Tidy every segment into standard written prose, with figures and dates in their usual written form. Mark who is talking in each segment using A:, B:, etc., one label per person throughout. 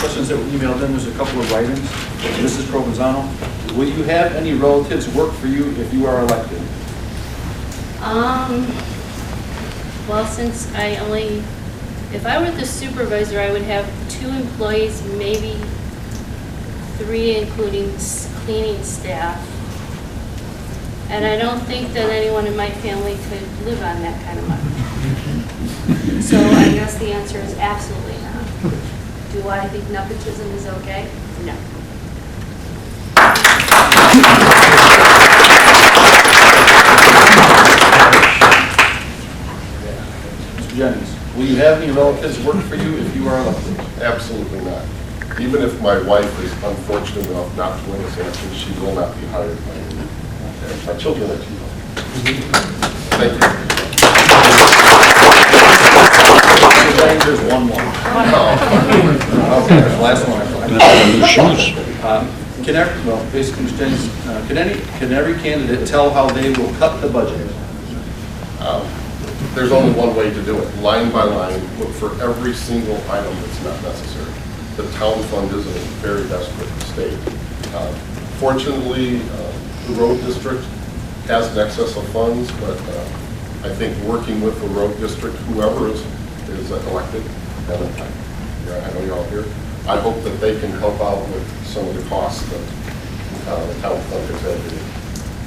A: questions that were emailed in, there's a couple of items. Mrs. Provenzano, will you have any relatives work for you if you are elected?
B: Well, since if I were the supervisor, I would have 2 employees, maybe 3 including cleaning staff. And I don't think that anyone in my family could live on that kind of money. So I guess the answer is absolutely not. Do I think nepotism is okay? No.
A: Mr. Jennings, will you have any relatives work for you if you are elected?
C: Absolutely not. Even if my wife is unfortunate enough not to win this election, she will not be hired by me. And my children are too young. Thank you.
A: There's one more. Okay, last one. Basically, Mr. Jennings, can every candidate tell how they will cut the budget?
C: There's only one way to do it, line by line, look for every single item that's not necessary. The town fund is in a very desperate state. Fortunately, the road district has an excess of funds, but I think working with the road district, whoever is elected, and I know you're all here, I hope that they can help out with some of the costs that the town fund has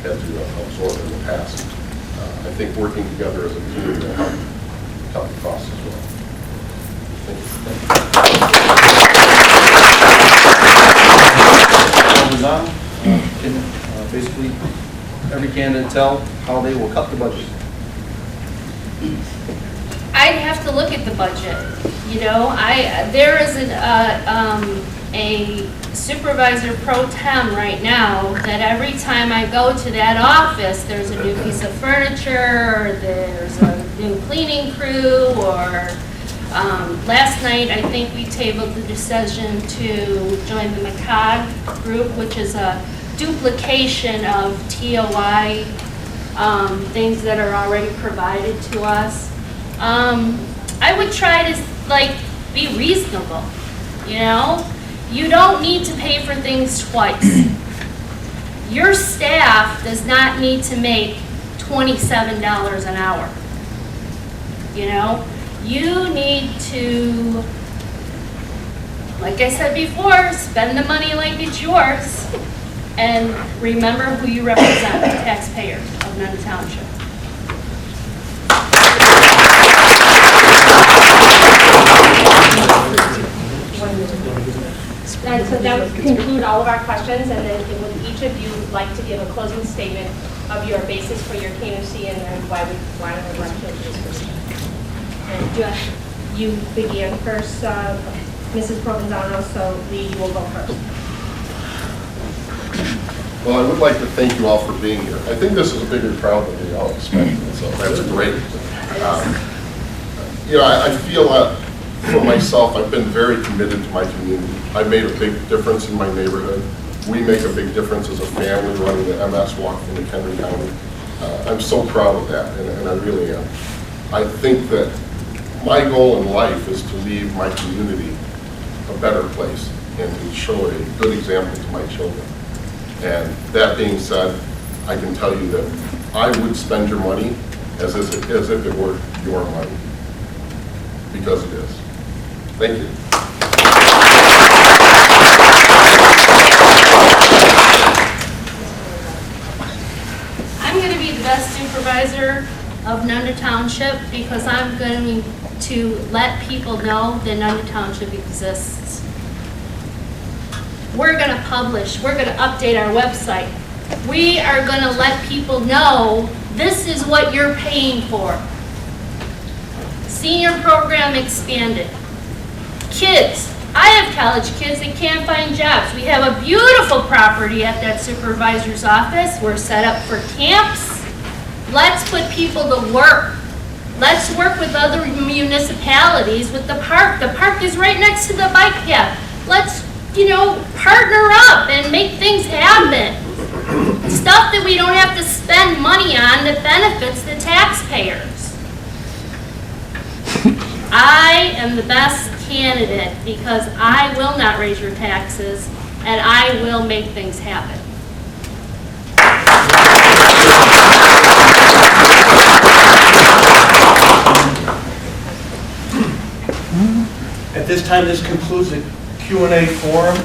C: had to absorb in the past. I think working together as a team will help cut the costs as well. Thank
A: you. Can basically every candidate tell how they will cut the budget?
B: I'd have to look at the budget. You know, there is a supervisor pro tem right now that every time I go to that office, there's a new piece of furniture, or there's a new cleaning crew, or last night I think we tabled the decision to join the McHenry group, which is a duplication of TOI things that are already provided to us. I would try to be reasonable, you know? You don't need to pay for things twice. Your staff does not need to make $27 an hour. You know, you need to, like I said before, spend the money like it's yours, and remember who you represent, the taxpayers of Nunda Township.
D: And so that would conclude all of our questions, and then would each of you like to give a closing statement of your basis for your candidacy and why we want to elect you to this position? And you began first, Mrs. Provenzano, so Lee, you will go first.
C: Well, I would like to thank you all for being here. I think this is a bigger crowd than we all expected, so that's great. You know, I feel that for myself, I've been very committed to my community. I made a big difference in my neighborhood. We make a big difference as a family running the MS Walk in McHenry County. I'm so proud of that, and I really am. I think that my goal in life is to leave my community a better place and to show a good example to my children. And that being said, I can tell you that I would spend your money as if it were your money, because it is. Thank you.
B: I'm going to be the best supervisor of Nunda Township because I'm going to let people know that Nunda Township exists. We're going to publish, we're going to update our website. We are going to let people know this is what you're paying for. Senior program expanded. Kids, I have college kids that can't find jobs. We have a beautiful property at that supervisor's office. We're set up for camps. Let's put people to work. Let's work with other municipalities with the park. The park is right next to the bike path. Let's, partner up and make things happen. Stuff that we don't have to spend money on that benefits the taxpayers. I am the best candidate because I will not raise your taxes and I will make things happen.
E: At this time, this concludes the Q&A forum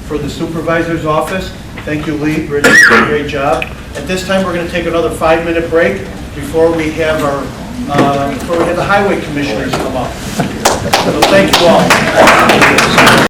E: for the supervisor's office. Thank you, Lee, Bridget, great job. At this time, we're going to take another 5-minute break before we have the highway commissioners come up. So thank you all.